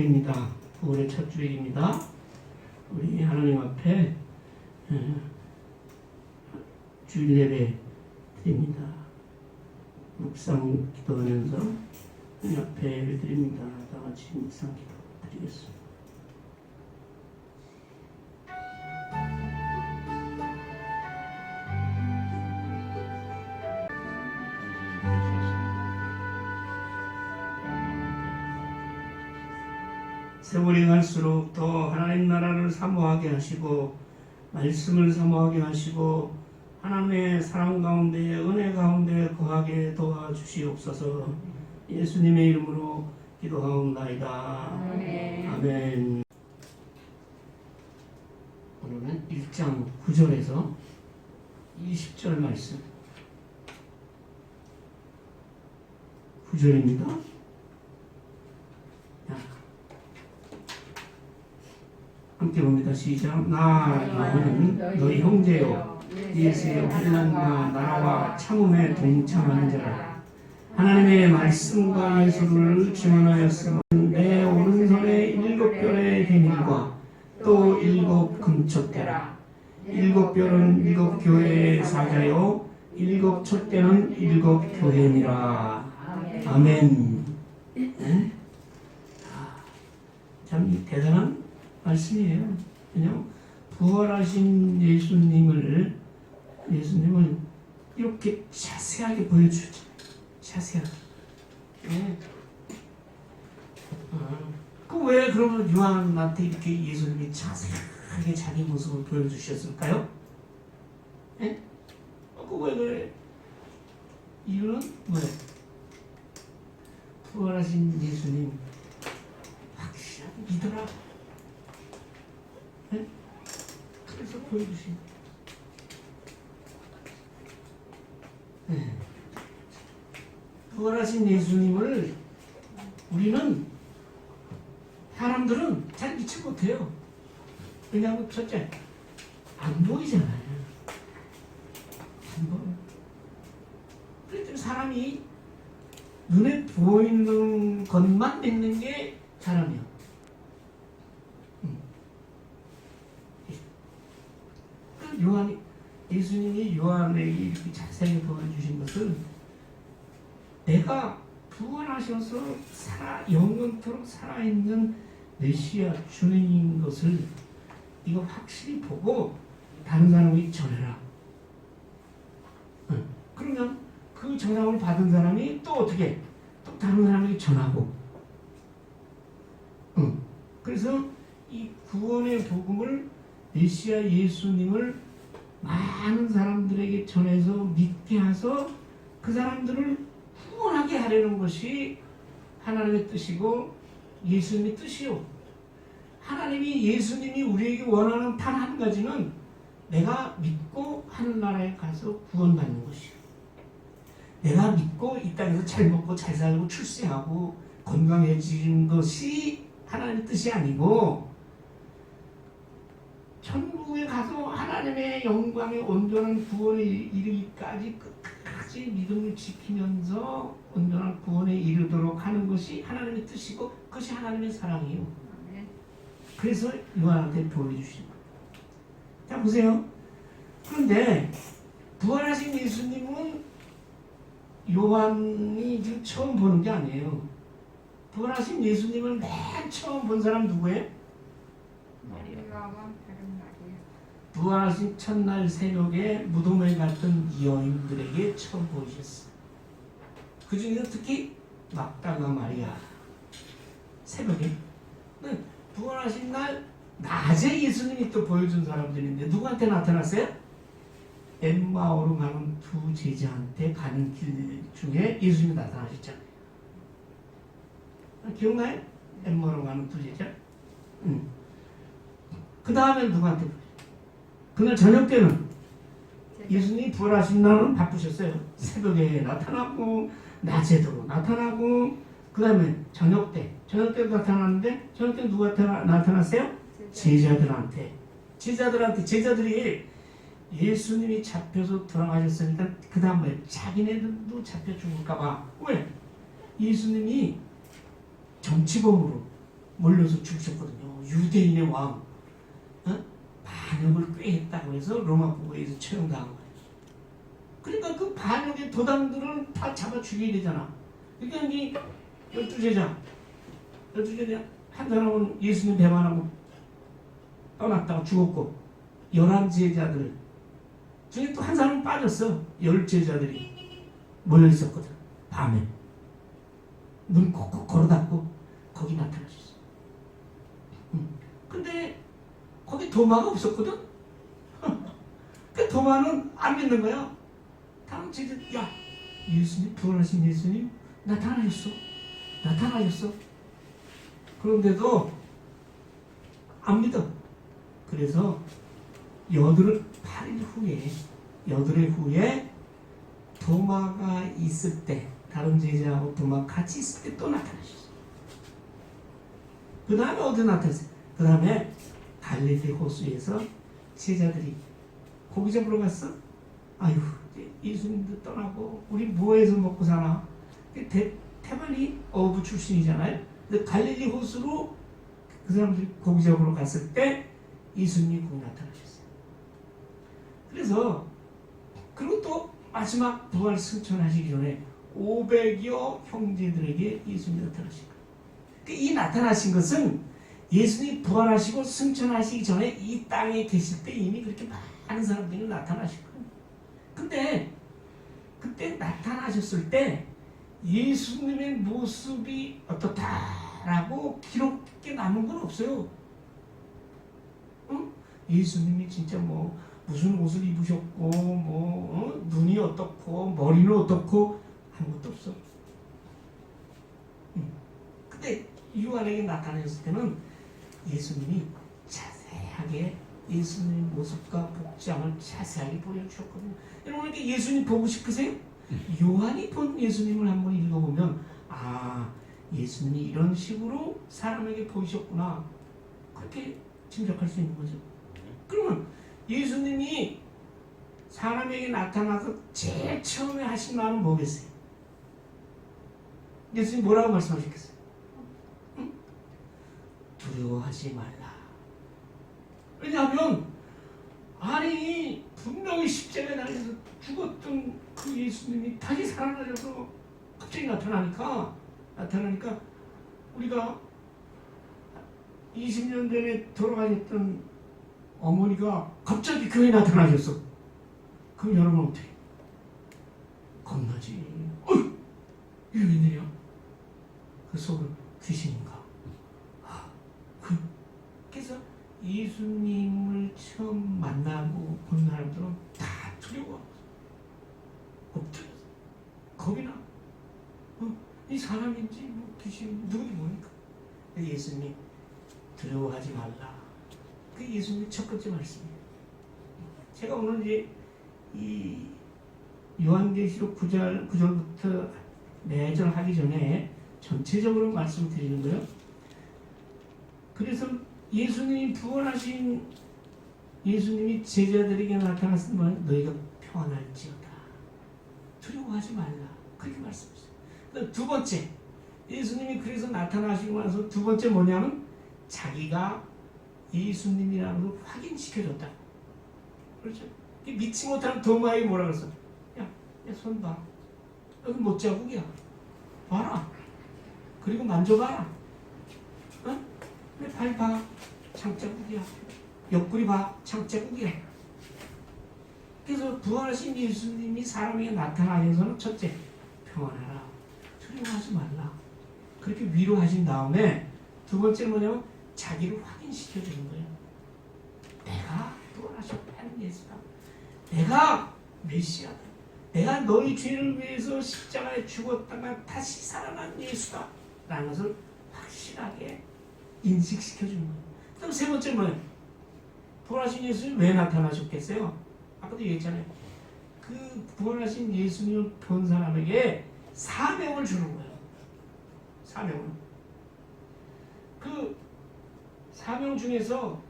입니다. 9월의 첫 주일입니다. 우리 하나님 앞에 주일 예배 드립니다. 묵상 기도하면서 하나님 앞에 예배 드립니다. 다 같이 묵상 기도 드리겠습니다. 세월이 갈수록 더 하나님 나라를 사모하게 하시고 말씀을 사모하게 하시고 하나님의 사랑 가운데 은혜 가운데 거하게 도와주시옵소서. 예수님의 이름으로 기도하옵나이다. 아멘. 오늘은 1장 9절에서 20절 말씀 9절입니다. 함께 봅니다. 시작. 나 여호와는 너희 형제요 예수의 환난과 나라와 참음에 동참하는 자라. 하나님의 말씀과 예수를 증언하였으면 내 오른손에 7별의 비밀과 또 7 금촛대라. 7별은 7 교회의 사자요 7 촛대는 7 교회니라. 아멘. 네? 참 대단한 말씀이에요. 그냥 부활하신 예수님을 이렇게 자세하게 보여주죠. 자세하게. 네. 왜 그러면 요한한테 이렇게 예수님이 자세하게 자기 모습을 보여주셨을까요? 네? 왜 그래? 이유는 뭐예요? 부활하신 예수님 확실하게 믿어라. 네? 그래서 보여주신 네. 부활하신 예수님을 우리는 사람들은 잘 믿지 못해요. 왜냐하면 첫째 안 보이잖아요. 안 보여요. 그래서 사람이 눈에 보이는 것만 믿는 게 사람이야. 예수님이 요한에게 이렇게 자세히 보여주신 것은 내가 부활하셔서 영원토록 살아있는 메시아 주인인 것을 이거 확실히 보고 다른 사람이 전해라. 그러면 그 전함을 받은 사람이 또 어떻게 또 다른 사람에게 전하고 그래서 이 구원의 복음을 메시아 예수님을 많은 사람들에게 전해서 믿게 해서 그 사람들을 구원하게 하려는 것이 하나님의 뜻이고 예수님의 뜻이요. 예수님이 우리에게 원하는 단 한 가지는 내가 믿고 하늘나라에 가서 구원받는 것이요. 내가 믿고 이 땅에서 잘 먹고 잘 살고 출세하고 건강해지는 것이 하나님의 뜻이 아니고 천국에 가서 하나님의 영광의 온전한 구원에 이르기까지 끝까지 믿음을 지키면서 온전한 구원에 이르도록 하는 것이 하나님의 뜻이고 그것이 하나님의 사랑이에요. 그래서 요한한테 보여주신 거예요. 자 보세요. 그런데 부활하신 예수님은 요한이 지금 처음 보는 게 아니에요. 부활하신 예수님을 맨 처음 본 사람 누구예요? 부활하신 첫날 새벽에 무덤에 갔던 여인들에게 처음 보이셨어요. 그 중에서 특히 막달라 마리아 새벽에 부활하신 날 낮에 예수님이 또 보여준 사람들인데 누구한테 나타났어요? 엠마오로 가는 두 제자한테 가는 길 중에 예수님이 나타나셨잖아요. 기억나요? 엠마오로 가는 두 제자? 그 다음에 누구한테 보여요? 그날 저녁 때는 예수님이 부활하신 날은 바쁘셨어요. 새벽에 나타나고 낮에도 나타나고 그 다음에 저녁 때도 나타나는데 저녁 때 누구한테 나타났어요? 제자들한테. 제자들이 예수님이 잡혀서 돌아가셨으니까 그 다음에 자기네들도 잡혀 죽을까봐. 왜? 예수님이 정치범으로 몰려서 죽으셨거든요. 유대인의 왕, 반역을 꾀했다고 해서 로마 법원에서 처형당한 거예요. 그러니까 그 반역의 도당들을 다 잡아 죽여야 되잖아. 그러니까 이 12제자 한 사람은 예수님 배반하고 떠났다가 죽었고 11제자들 중에 또 한 사람은 빠졌어. 10제자들이 모여 있었거든. 밤에 눈 콕콕 걸어닫고 거기 나타나셨어. 근데 거기 도마가 없었거든. 그 도마는 안 믿는 거야. 다음 제자, 야, 예수님, 부활하신 예수님 나타나셨어. 그런데도 안 믿어. 그래서 8일 후에 도마가 있을 때, 다른 제자하고 도마가 같이 있을 때 또 나타나셨어. 그 다음에 어디 나타났어요? 그 다음에 갈릴리 호수에서 제자들이 고기 잡으러 갔어? 아유, 예수님도 떠나고 우리 뭐해서 먹고 사나? 태반이 어부 출신이잖아요. 근데 갈릴리 호수로 그 사람들이 고기 잡으러 갔을 때 예수님이 거기 나타나셨어요. 그래서 그리고 또 마지막 부활 승천하시기 전에 500여 형제들에게 예수님이 나타나신 거예요. 이 나타나신 것은 예수님이 부활하시고 승천하시기 전에 이 땅에 계실 때 이미 그렇게 많은 사람들이 나타나신 거예요. 근데 그때 나타나셨을 때 예수님의 모습이 어떻다라고 기록에 남은 건 없어요. 응? 예수님이 진짜 뭐 무슨 옷을 입으셨고 눈이 어떻고 머리는 어떻고 아무것도 없어. 근데 요한에게 나타났을 때는 예수님이 자세하게 예수님의 모습과 복장을 자세하게 보여주셨거든요. 여러분 이렇게 예수님 보고 싶으세요? 요한이 본 예수님을 한번 읽어보면 예수님이 이런 식으로 사람에게 보이셨구나 그렇게 짐작할 수 있는 거죠. 그러면 예수님이 사람에게 나타나서 제일 처음에 하신 말은 뭐겠어요? 예수님 뭐라고 말씀하셨겠어요? 응? 두려워하지 말라. 왜냐하면 분명히 십자가에 달려서 죽었던 그 예수님이 다시 살아나셔서 갑자기 나타나니까 우리가 20년 전에 돌아가셨던 어머니가 갑자기 교회에 나타나셨어. 그럼 여러분 어떻게? 겁나지. 이게 웬일이야? 그 속은 귀신인가? 그래서 예수님을 처음 만나고 본 사람들은 다 두려워. 엎드려서 겁이 나. 이 사람인지 귀신인지 누군지 모르니까. 예수님이 두려워하지 말라. 그 예수님의 첫 번째 말씀이에요. 제가 오늘 이제 이 요한계시록 9절부터 매절 하기 전에 전체적으로 말씀을 드리는 거예요. 그래서 예수님이 부활하신 예수님이 제자들에게 나타났을 때 너희가 평안할지어다. 두려워하지 말라. 그렇게 말씀하셨어요. 두 번째, 예수님이 그래서 나타나시고 나서 두 번째 뭐냐면 자기가 예수님이라는 걸 확인시켜줬다. 그렇죠? 믿지 못하는 도마에게 뭐라 그랬어? 야, 손 봐. 여기 못자국이야. 봐라. 그리고 만져봐라. 내 발 봐. 창자국이야. 옆구리 봐. 창자국이야. 그래서 부활하신 예수님이 사람에게 나타나셔서는 첫째, 평안하라. 두려워하지 말라. 그렇게 위로하신 다음에 두 번째는 뭐냐면 자기를 확인시켜주는 거예요. 내가 부활하셨다는 예수다. 내가 메시아다. 내가 너희 죄를 위해서 십자가에 죽었다가 다시 살아난 예수다. 라는 것을 확실하게 인식시켜주는 거예요. 그다음 세 번째 뭐예요? 부활하신 예수님 왜 나타나셨겠어요? 아까도 얘기했잖아요. 그 부활하신 예수님을 본 사람에게 사명을 주는 거예요. 사명을. 그 사명 중에서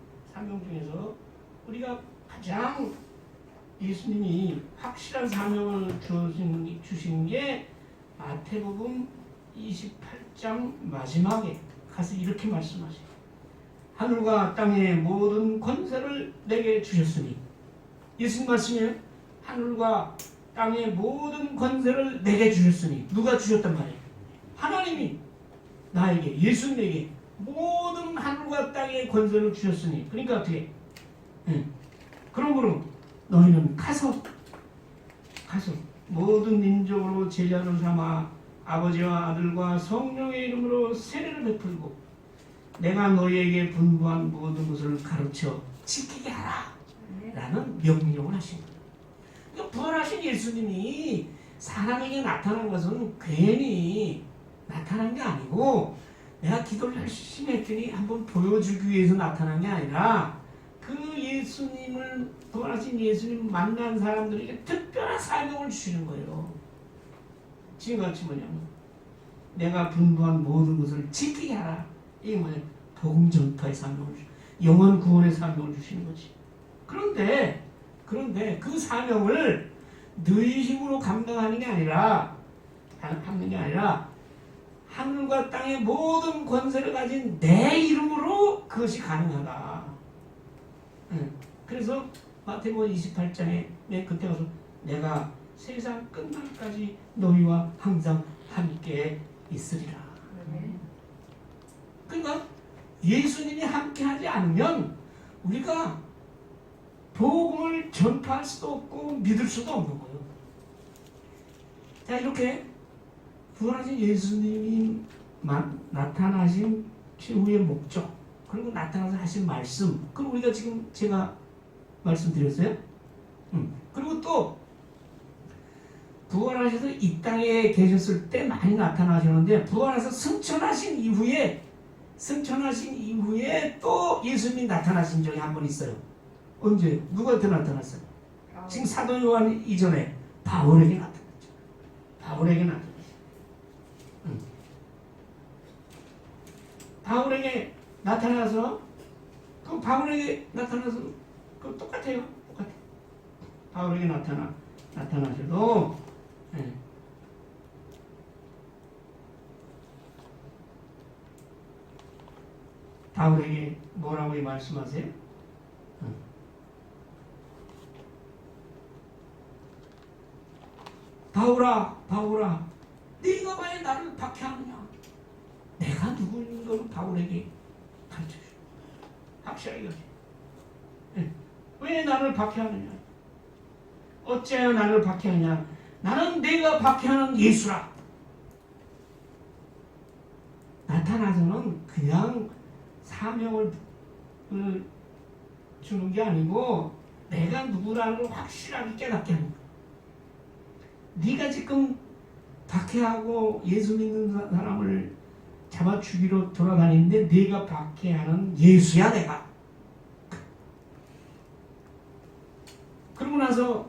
우리가 가장 예수님이 확실한 사명을 주신 게 마태복음 28장 마지막에 가서 이렇게 말씀하세요. 하늘과 땅의 모든 권세를 내게 주셨으니, 예수님 말씀이에요. 하늘과 땅의 모든 권세를 내게 주셨으니, 누가 주셨단 말이에요? 하나님이 나에게, 예수님에게 모든 하늘과 땅의 권세를 주셨으니, 그러니까 어떻게? 그러므로 너희는 가서 모든 민족으로 제자를 삼아 아버지와 아들과 성령의 이름으로 세례를 베풀고 내가 너희에게 분부한 모든 것을 가르쳐 지키게 하라 라는 명령을 하신 거예요. 그러니까 부활하신 예수님이 사람에게 나타난 것은 괜히 나타난 게 아니고, 내가 기도를 열심히 했더니 한번 보여주기 위해서 나타난 게 아니라, 그 예수님을, 부활하신 예수님 만난 사람들에게 특별한 사명을 주시는 거예요. 지금같이 뭐냐면 내가 분부한 모든 것을 지키게 하라. 이게 뭐냐? 복음 전파의 사명을 주시는, 영원 구원의 사명을 주시는 거지. 그런데 그 사명을 너희 힘으로 감당하는 게 아니라 하늘과 땅의 모든 권세를 가진 내 이름으로 그것이 가능하다. 그래서 마태복음 28장에 그때 가서 내가 세상 끝날까지 너희와 항상 함께 있으리라. 그러니까 예수님이 함께하지 않으면 우리가 복음을 전파할 수도 없고 믿을 수도 없는 거예요. 자, 이렇게 부활하신 예수님이 나타나신 최후의 목적, 그리고 나타나서 하신 말씀, 그리고 우리가 지금 제가 말씀드렸어요. 그리고 또 부활하셔서 이 땅에 계셨을 때 많이 나타나셨는데, 부활해서 승천하신 이후에 또 예수님이 나타나신 적이 한 번 있어요. 언제? 누구한테 나타났어요? 지금 사도 요한 이전에 바울에게 나타났죠. 바울에게 나타나서 그 똑같아요. 바울에게 나타나셔도 바울에게 뭐라고 말씀하세요? 바울아, 네가 왜 나를 박해하느냐? 내가 누구인 걸 바울에게 가르쳐줘. 확실하게 가르쳐. 왜 나를 박해하느냐? 어째야 나를 박해하냐? 나는 내가 박해하는 예수라. 나타나서는 그냥 사명을 주는 게 아니고, 내가 누구라는 걸 확실하게 깨닫게 하는 거야. 네가 지금 박해하고 예수 믿는 사람을 잡아 죽이러 돌아다니는데 네가 박해하는 예수야, 내가. 그러고 나서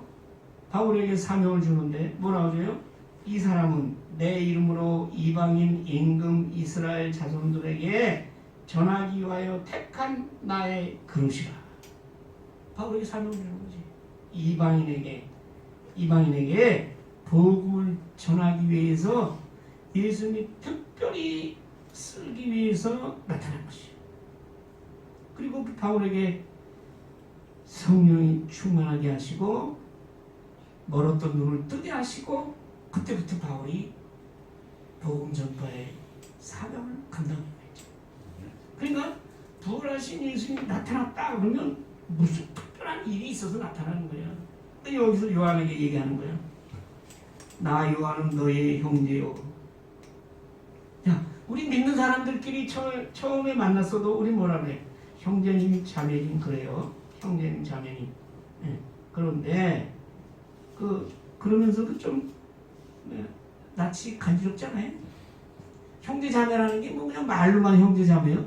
바울에게 사명을 주는데 뭐라고 줘요? 이 사람은 내 이름으로 이방인 임금 이스라엘 자손들에게 전하기 위하여 택한 나의 그릇이라. 바울에게 사명을 주는 거지. 이방인에게 복음을 전하기 위해서 예수님이 특별히 쓰기 위해서 나타난 것이에요. 그리고 바울에게 성령이 충만하게 하시고 멀었던 눈을 뜨게 하시고, 그때부터 바울이 복음 전파의 사명을 감당하게 됐죠. 그러니까 부활하신 예수님이 나타났다 그러면 무슨 특별한 일이 있어서 나타나는 거예요. 근데 여기서 요한에게 얘기하는 거예요. 나 요한은 너의 형제요. 자, 우리 믿는 사람들끼리 처음에 만났어도 우리 뭐라 그래? 형제님, 자매님 그래요. 형제님, 자매님. 그런데 그러면서도 좀 낯이 간지럽잖아요. 형제 자매라는 게 뭐 그냥 말로만 형제 자매요?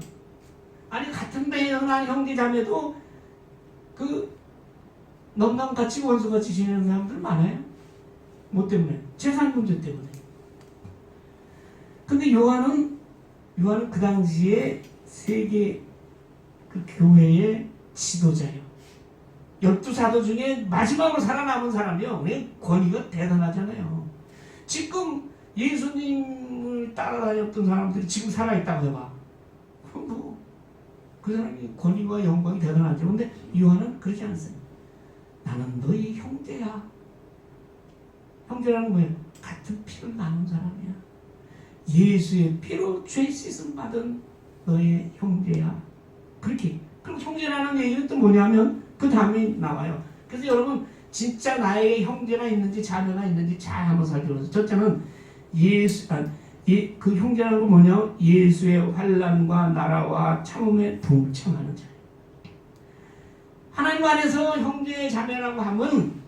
아니, 같은 배에 난 형제 자매도 넘나무같이 원수같이 지내는 사람들 많아요. 뭐 때문에? 재산 문제 때문에. 근데 요한은 그 당시에 세계 그 교회의 지도자예요. 12사도 중에 마지막으로 살아남은 사람이요. 왜? 권위가 대단하잖아요. 지금 예수님을 따라다녔던 사람들이 지금 살아있다고 해봐. 그 사람이 권위와 영광이 대단하죠. 근데 요한은 그러지 않습니다. 나는 너희 형제야. 형제라는 건 뭐예요? 같은 피를 나눈 사람이야. 예수의 피로 죄 씻음 받은 너의 형제야. 그렇게. 그럼 형제라는 얘기는 또 뭐냐면 그 다음에 나와요. 그래서 여러분 진짜 나에게 형제가 있는지 자매가 있는지 잘 한번 살펴보세요. 첫째는 그 형제라는 건 뭐냐? 예수의 환난과 나라와 참음에 동참하는 자예요. 하나님 안에서 형제 자매라고 하면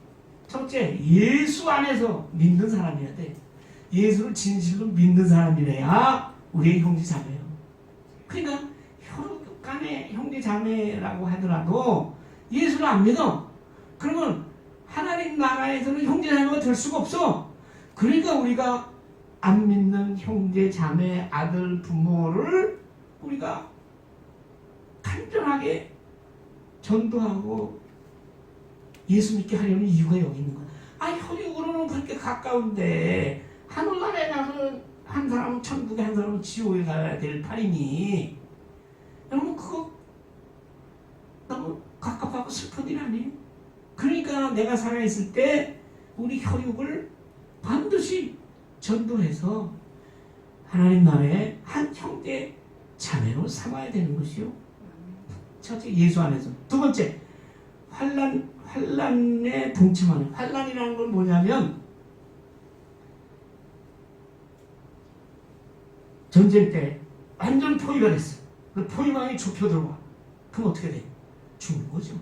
첫째 예수 안에서 믿는 사람이어야 돼. 예수를 진실로 믿는 사람이래야 우리의 형제 자매예요. 그러니까 혈육 간의 형제 자매라고 하더라도 예수를 안 믿어. 그러면 하나님 나라에서는 형제 자매가 될 수가 없어. 그러니까 우리가 안 믿는 형제 자매 아들 부모를 우리가 간절하게 전도하고 예수 믿게 하려는 이유가 여기 있는 거야. 혈육으로는 그렇게 가까운데 하늘나라에 가서 한 사람은 천국에 한 사람은 지옥에 가야 될 판이니 여러분 그거 너무 갑갑하고 슬픈 일 아니에요? 그러니까 내가 살아있을 때 우리 혈육을 반드시 전도해서 하나님 나라의 한 형제 자매로 삼아야 되는 것이요. 첫째 예수 안에서. 두 번째 환난에 동참하는. 환난이라는 건 뭐냐면 전쟁 때 완전 포위가 됐어. 그 포위망이 좁혀 들어와. 그럼 어떻게 돼? 죽는 거죠.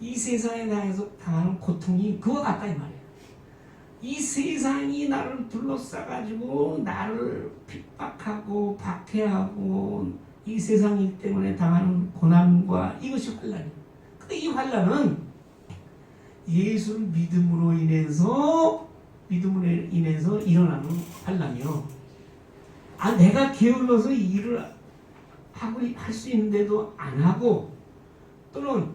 이 세상에 대해서 당하는 고통이 그와 같다 이 말이야. 이 세상이 나를 둘러싸가지고 나를 핍박하고 박해하고 이 세상 때문에 당하는 고난과 이것이 환난이야. 근데 이 환난은 예수를 믿음으로 인해서 일어나는 환난이요. 내가 게을러서 일을 하고 할 수 있는데도 안 하고 또는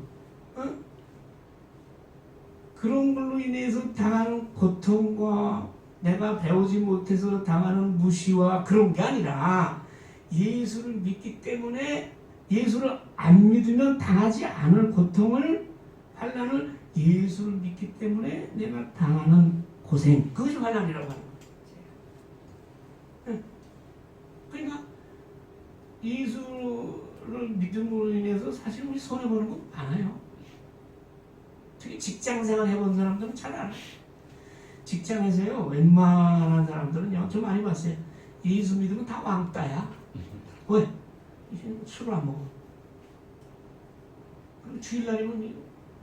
그런 걸로 인해서 당하는 고통과 내가 배우지 못해서 당하는 무시와 그런 게 아니라 예수를 믿기 때문에 예수를 안 믿으면 당하지 않을 고통을 환난을 예수를 믿기 때문에 내가 당하는 고생 그것이 환난이라고 하는 거예요. 그러니까 예수를 믿음으로 인해서 사실 우리 손해보는 건 많아요. 특히 직장생활 해본 사람들은 잘 알아요. 직장에서요 웬만한 사람들은요 좀 많이 봤어요. 예수 믿으면 다 왕따야. 왜? 이제 술을 안 먹어. 그리고 주일날이면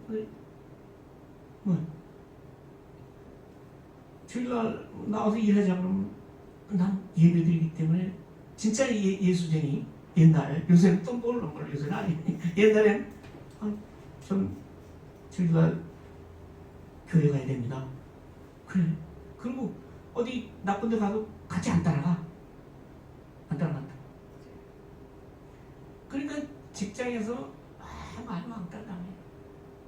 왜? 주일날 나와서 일하자 그러면 난 예배드리기 때문에 진짜 예수쟁이 옛날 요새는 또 모르는 걸 요새는 아니 옛날엔 좀 주일날 교회 가야 됩니다. 그래. 그리고 어디 나쁜 데 가도 같이 안 따라가. 안 따라간다. 그러니까 직장에서 많이 왕따당해.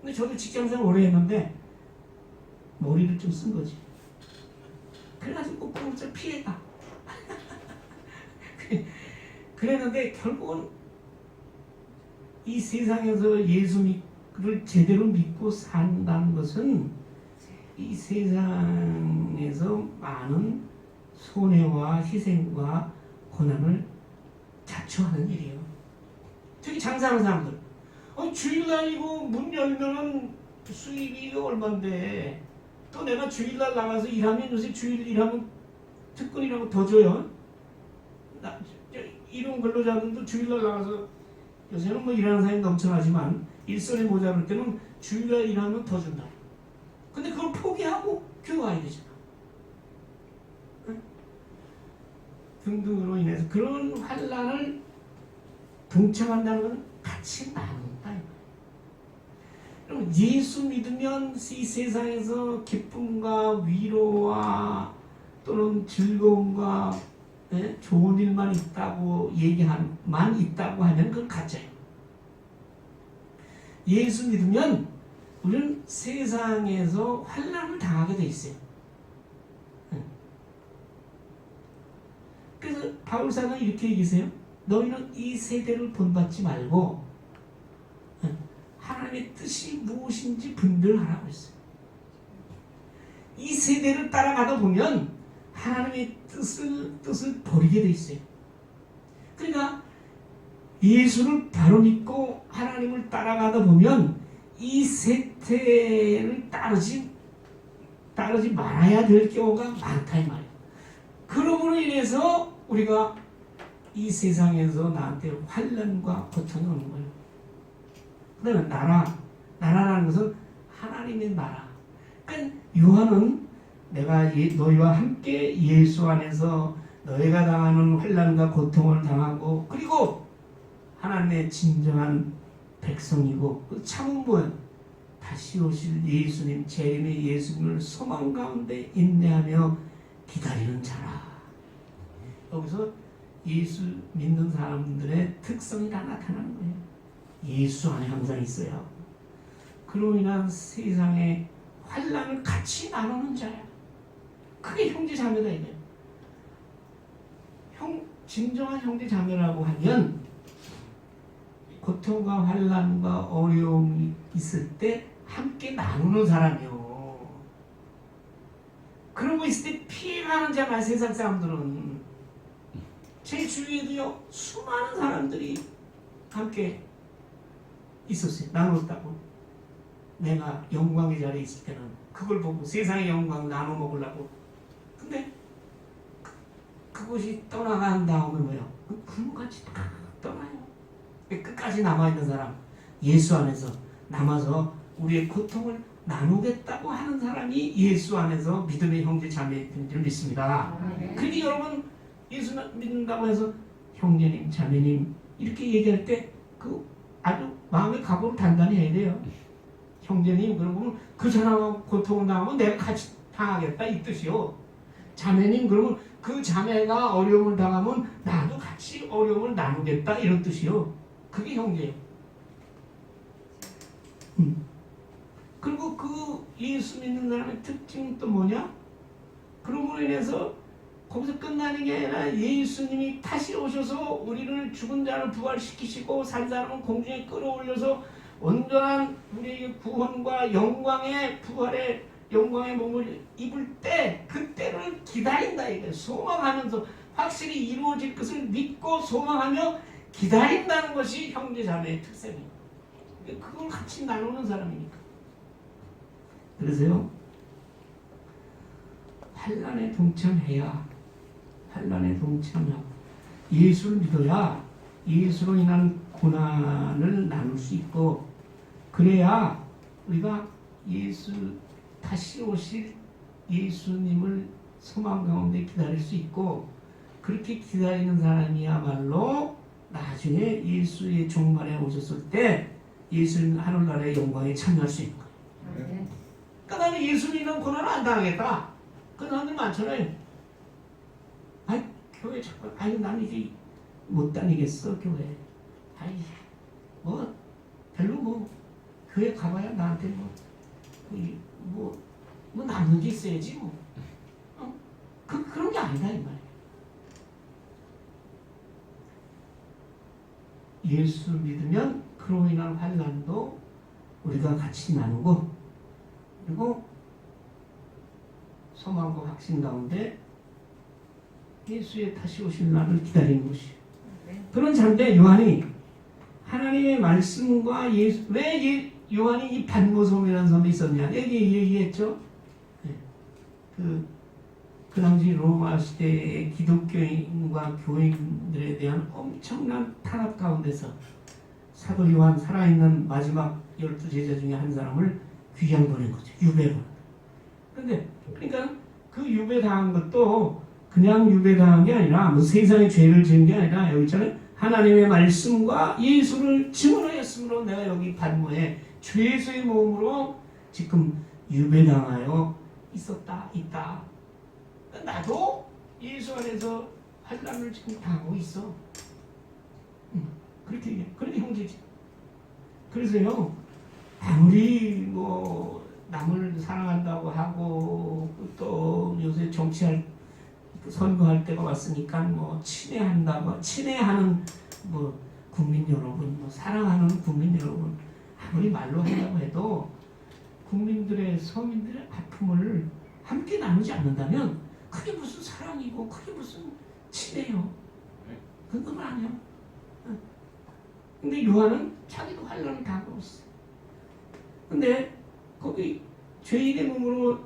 근데 저도 직장생활 오래 했는데 머리를 좀 쓴 거지. 그래가지고 꼭좀 피해가. 그랬는데 결국은 이 세상에서 예수를 제대로 믿고 산다는 것은 이 세상에서 많은 손해와 희생과 고난을 자초하는 일이에요. 특히 장사하는 사람들. 주일날이고 문 열면은 수입이 얼만데 또 내가 주일날 나가서 일하면 요새 주일 일하면 특권이라고 더 줘요. 이런 근로자들도 주일날 나가서 요새는 뭐 일하는 사람이 넘쳐나지만 일손이 모자랄 때는 주일날 일하면 더 준다. 근데 그걸 포기하고 교회 와야 되잖아. 등등으로 인해서 그런 환난을 동참한다는 건 같이 나눈다. 그럼 예수 믿으면 이 세상에서 기쁨과 위로와 또는 즐거움과 좋은 일만 있다고 있다고 하면 그건 가짜예요. 예수 믿으면 우리는 세상에서 환난을 당하게 돼 있어요. 그래서 바울 사도는 이렇게 얘기하세요. 너희는 이 세대를 본받지 말고 하나님의 뜻이 무엇인지 분별하라고 했어요. 이 세대를 따라가다 보면 하나님의 뜻을 버리게 돼 있어요. 그러니까 예수를 바로 믿고 하나님을 따라가다 보면 이 세대를 따르지 말아야 될 경우가 많다 이 말이에요. 그러므로 인해서 우리가 이 세상에서 나한테 환난과 고통이 오는 거예요. 그다음에 나라라는 것은 하나님의 나라. 그러니까 요한은 내가 너희와 함께 예수 안에서 너희가 당하는 환난과 고통을 당하고 그리고 하나님의 진정한 백성이고 그 참은 뭐예요? 다시 오실 예수님, 재림의 예수님을 소망 가운데 인내하며 기다리는 자라. 여기서 예수 믿는 사람들의 특성이 다 나타나는 거예요. 예수 안에 항상 있어요. 그로 인한 세상의 환난을 같이 나누는 자야. 그게 형제 자매다 이거예요. 진정한 형제 자매라고 하면 고통과 환난과 어려움이 있을 때 함께 나누는 사람이요. 그런 거 있을 때 피해가는 자가 세상 사람들은 제 주위에도요 수많은 사람들이 함께 있었어요. 나눴다고. 내가 영광의 자리에 있을 때는 그걸 보고 세상의 영광 나눠 먹으려고. 근데 그것이 떠나간 다음에 뭐예요? 구름같이 다 떠나요. 끝까지 남아있는 사람, 예수 안에서 남아서 우리의 고통을 나누겠다고 하는 사람이 예수 안에서 믿음의 형제 자매인 줄 믿습니다. 그러니 여러분 예수 믿는다고 해서 형제님, 자매님 이렇게 얘기할 때 그 아주 마음의 각오를 단단히 해야 돼요. 형제님 그러면 그 사람하고 고통을 당하면 내가 같이 당하겠다 이 뜻이요. 자매님 그러면 그 자매가 어려움을 당하면 나도 같이 어려움을 나누겠다 이런 뜻이요. 그게 형제예요. 그리고 그 예수 믿는 사람의 특징은 또 뭐냐? 그럼으로 인해서 거기서 끝나는 게 아니라 예수님이 다시 오셔서 우리를 죽은 자를 부활시키시고 산 사람은 공중에 끌어올려서 온전한 우리의 구원과 영광의 부활의 영광의 몸을 입을 때 그때를 기다린다 이거예요. 소망하면서 확실히 이루어질 것을 믿고 소망하며 기다린다는 것이 형제자매의 특성이에요. 그걸 같이 나누는 사람이니까. 그래서요 환난에 동참해야 예수를 믿어야 예수로 인한 고난을 나눌 수 있고 그래야 우리가 다시 오실 예수님을 소망 가운데 기다릴 수 있고 그렇게 기다리는 사람이야말로 나중에 예수의 종말에 오셨을 때 예수님 하늘나라의 영광에 참여할 수 있는 거예요. 그러니까 나는 예수 믿는 고난을 안 당하겠다. 그런 사람들 많잖아요. 아이 교회 자꾸 난 이제 못 다니겠어 교회. 별로 교회 가봐야 나한테 남는 게 있어야지 그런 게 아니다 이 말이에요. 예수 믿으면 그로 인한 환난도 우리가 같이 나누고 그리고 소망과 확신 가운데 예수의 다시 오실 날을 기다리는 것이에요. 그런 자인데 요한이 하나님의 말씀과 예수 왜 요한이 이 반모섬이라는 섬에 있었냐 얘기했죠. 그 당시 로마 시대의 기독교인과 교인들에 대한 엄청난 탄압 가운데서 사도 요한 살아있는 마지막 12제자 중에 한 사람을 귀양 보낸 거죠. 유배로. 그러니까 그 유배당한 것도 그냥 유배당한 게 아니라 세상의 죄를 지은 게 아니라 여기 있잖아요. 하나님의 말씀과 예수를 증언하였으므로 내가 여기 반모에 죄수의 몸으로 지금 유배당하여 있다. 나도 예수 안에서 환난을 지금 당하고 있어. 그렇게 얘기해. 그런데 형제지. 그래서요, 아무리 남을 사랑한다고 하고 또 요새 정치할 선거할 때가 왔으니까 뭐 친애한다고 친애하는 뭐 국민 여러분, 뭐 사랑하는 국민 여러분 아무리 말로 한다고 해도 국민들의 서민들의 아픔을 함께 나누지 않는다면 그게 무슨 사랑이고 그게 무슨 친애요? 그건 아니야. 근데 요한은 자기도 환란을 당했어. 근데 거기 죄인의 몸으로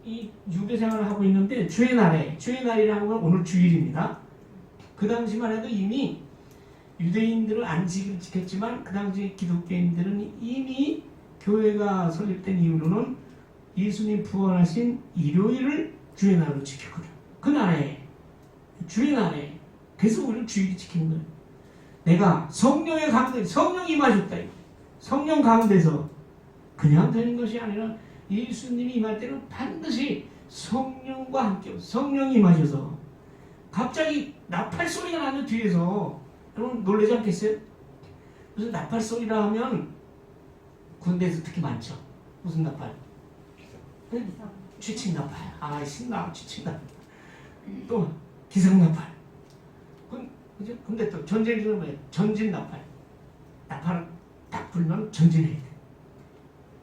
이 유배 생활을 하고 있는데 주의 날이라는 건 오늘 주일입니다. 그 당시만 해도 이미 유대인들은 안식일을 지켰지만 그 당시 기독교인들은 이미 교회가 설립된 이후로는 예수님 부활하신 일요일을 주의 날로 지켰거든. 그 날에 주의 날에 그래서 우리는 주일이 지키는 거예요. 내가 성령의 가운데 성령이 임하셨다. 성령 가운데서 그냥 되는 것이 아니라 예수님이 임할 때는 반드시 성령과 함께 성령이 임하셔서 갑자기 나팔 소리가 나는 뒤에서 여러분 놀라지 않겠어요? 무슨 나팔 소리라 하면 군대에서 특히 많죠. 무슨 나팔? 네? 취침 나팔. 아 신나 취침 나팔. 또 기상 나팔. 그죠? 근데 또 전쟁 중에 뭐예요? 전진 나팔. 나팔을 딱 불면 전진해야 돼.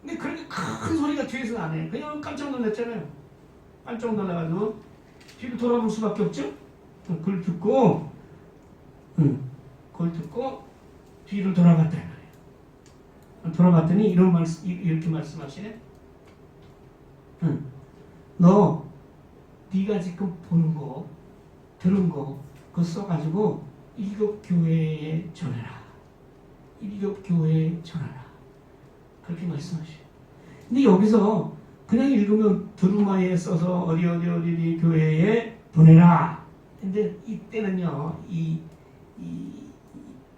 근데 그렇게 큰 소리가 뒤에서 나네. 그냥 깜짝 놀랐잖아요. 깜짝 놀라가지고 뒤로 돌아볼 수밖에 없죠. 그걸 듣고, 뒤를 돌아봤단 말이에요. 돌아봤더니 이렇게 말씀하시네. 네가 지금 보는 거, 들은 거, 그거 써가지고 일곱 교회에 전해라. 일곱 교회에 전하라. 그렇게 말씀하셔요. 근데 여기서 그냥 읽으면 두루마리에 써서 어디 교회에 보내라. 근데 이때는요, 이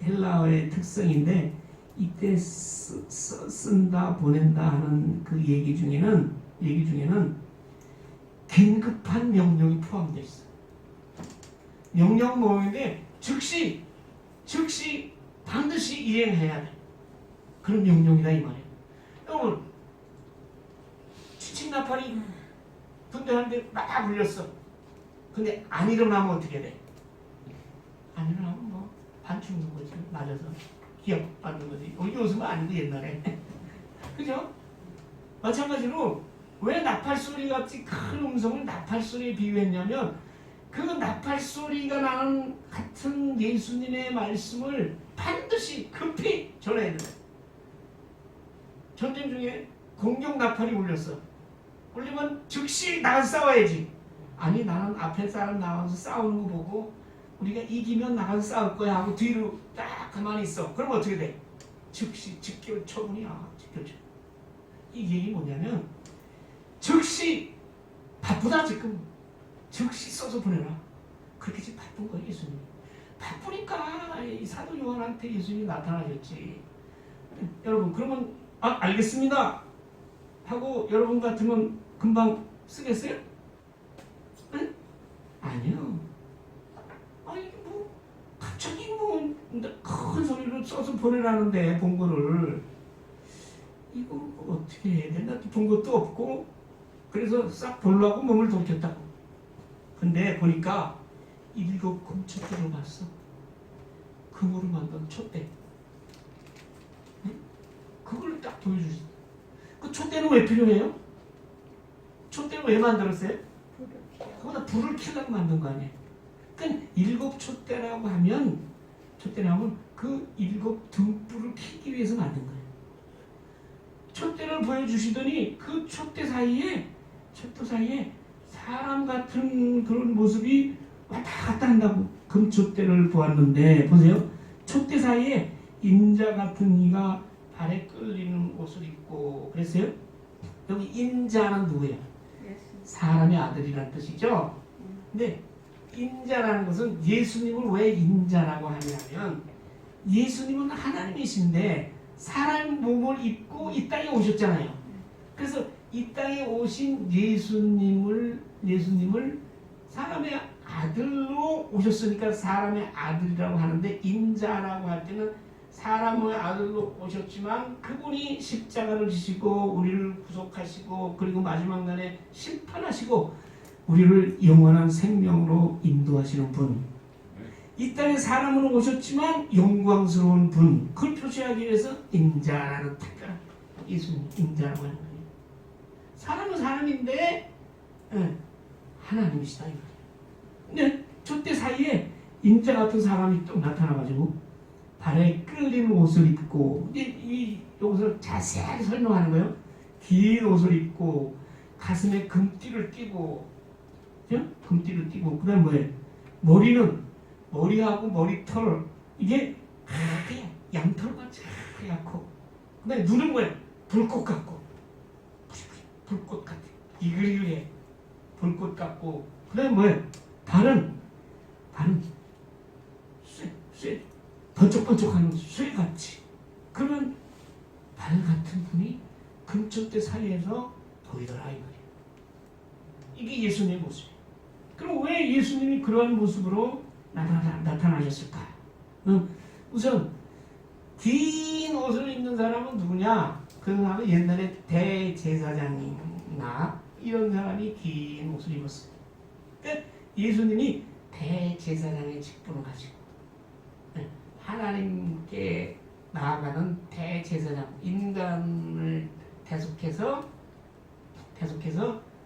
헬라어의 특성인데 이때 쓴다 보낸다 하는 그 얘기 중에는 긴급한 명령이 포함되어 있어. 명령 모음인데 즉시 반드시 이행해야 돼. 그런 명령이다 이 말이에요. 여러분 취침 나팔이 군대한테 막 울렸어. 근데 안 일어나면 어떻게 돼? 안 일어나면 뭐 반 죽는 거지. 맞아서 기억 받는 거지. 요즘은 아니고 옛날에. 그죠? 마찬가지로 왜 나팔 소리 같이 큰 음성을 나팔 소리에 비유했냐면 그 나팔 소리가 나는 같은 예수님의 말씀을 반드시 급히 전해야 돼. 전쟁 중에 공격 나팔이 울렸어. 울리면 즉시 나가서 싸워야지. 아니 나는 앞에 사람 나가서 싸우는 거 보고 우리가 이기면 나가서 싸울 거야 하고 뒤로 딱 가만히 있어. 그럼 어떻게 돼? 즉시 직결 처분이야. 직결 처분. 이 얘기 뭐냐면 즉시 바쁘다 지금. 즉시 써서 보내라. 그렇게 지금 바쁜 거예요 예수님. 바쁘니까 이 사도 요한한테 예수님이 나타나셨지. 여러분 그러면 알겠습니다 하고 여러분 같으면 금방 쓰겠어요? 응? 아니요. 아니 뭐 갑자기 뭐 큰 소리로 써서 보내라는데 본거를 이거 어떻게 해야 되나 본 것도 없고 그래서 싹 보려고 몸을 돌켰다고. 근데 보니까 7 금촛대를 봤어. 금으로 만든 촛대. 응? 그걸 딱 보여주시. 그 촛대는 왜 필요해요? 촛대를 왜 만들었어요? 거기다 불을 켜려고 만든 거 아니에요. 그러니까 7 촛대라고 하면 그 7 등불을 켜기 위해서 만든 거예요. 촛대를 보여주시더니 그 촛대 사이에 사람 같은 그런 모습이 왔다 갔다 한다고. 금촛대를 보았는데 보세요. 촛대 사이에 인자 같은 이가 발에 끌리는 옷을 입고 그랬어요. 여기 인자는 누구예요? 사람의 아들이라는 뜻이죠. 근데 인자라는 것은 예수님을 왜 인자라고 하냐면 예수님은 하나님이신데 사람 몸을 입고 이 땅에 오셨잖아요. 그래서 이 땅에 오신 예수님을 사람의 아들로 오셨으니까 사람의 아들이라고 하는데 인자라고 할 때는 사람의 아들로 오셨지만 그분이 십자가를 지시고 우리를 구속하시고 그리고 마지막 날에 심판하시고 우리를 영원한 생명으로 인도하시는 분, 이 땅에 사람으로 오셨지만 영광스러운 분, 그걸 표시하기 위해서 인자라는 특별한 예수님 인자라고 하는 거예요. 사람은 사람인데 하나님이시다 이 말이에요. 근데 저때 사이에 인자 같은 사람이 또 나타나가지고 발에 끌리는 옷을 입고 여기서 자세하게 설명하는 거예요. 긴 옷을 입고 가슴에 금띠를 띠고 금띠를 띠고 그다음 뭐예요? 머리하고 머리털 이게 하얗게 양털같이 하얗고 그다음에 눈은 뭐예요? 불꽃 같고 불꽃 같아 이글이글해 불꽃 같고 그다음에 뭐예요? 발은 쇠 번쩍번쩍하는 쇠같이 그러면 발 같은 분이 금쪽대 사이에서 보이더라 이 말이에요. 이게 예수님의 모습이에요. 그럼 왜 예수님이 그러한 모습으로 나타나셨을까? 우선 긴 옷을 입는 사람은 누구냐? 그 사람은 옛날에 대제사장이나 이런 사람이 긴 옷을 입었어요. 그러니까 예수님이 대제사장의 직분을 가지고 하나님께 나아가는 대제사장, 인간을 대속해서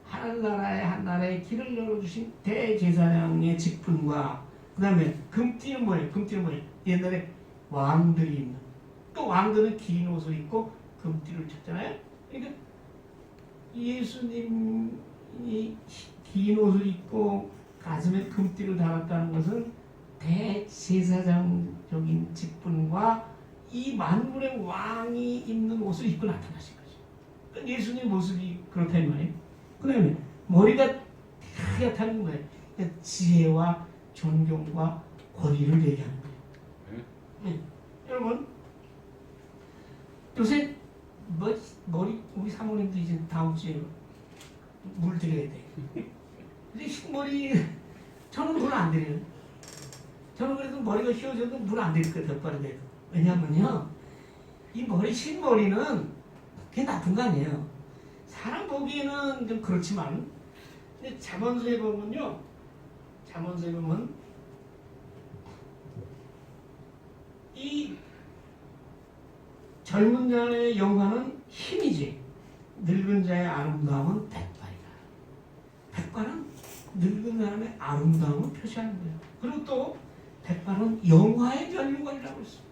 하늘나라의 한나라의 길을 열어주신 대제사장의 직분과 그 다음에 금띠는 뭐예요? 옛날에 왕들이 입는 또 왕들은 긴 옷을 입고 금띠를 쳤잖아요. 그러니까 예수님이 긴 옷을 입고 가슴에 금띠를 달았다는 것은 대제사장적인 직분과 이 만물의 왕이 입는 옷을 입고 나타나신 거죠. 그러니까 예수님 모습이 그렇다 이 말이에요. 그 다음에 머리가 하얗다는 거예요. 그러니까 지혜와 존경과 권위를 얘기하는 거예요. 여러분 요새 머리 우리 사모님도 이제 다음 주에 물 드려야 돼. 근데 흰머리 저는 물 안 드려요. 저는 그래도 머리가 휘어져도 물 안 드릴 거예요. 덧바르게 해도. 왜냐면요 이 흰머리는 그게 나쁜 거 아니에요. 사람 보기에는 좀 그렇지만 근데 잠언서에 보면 이 젊은 자의 영광은 힘이지 늙은 자의 아름다움은 백발이다. 백발은 늙은 사람의 아름다움을 표시하는 거예요. 그리고 또 백발은 영화의 면류관이라고 했어요.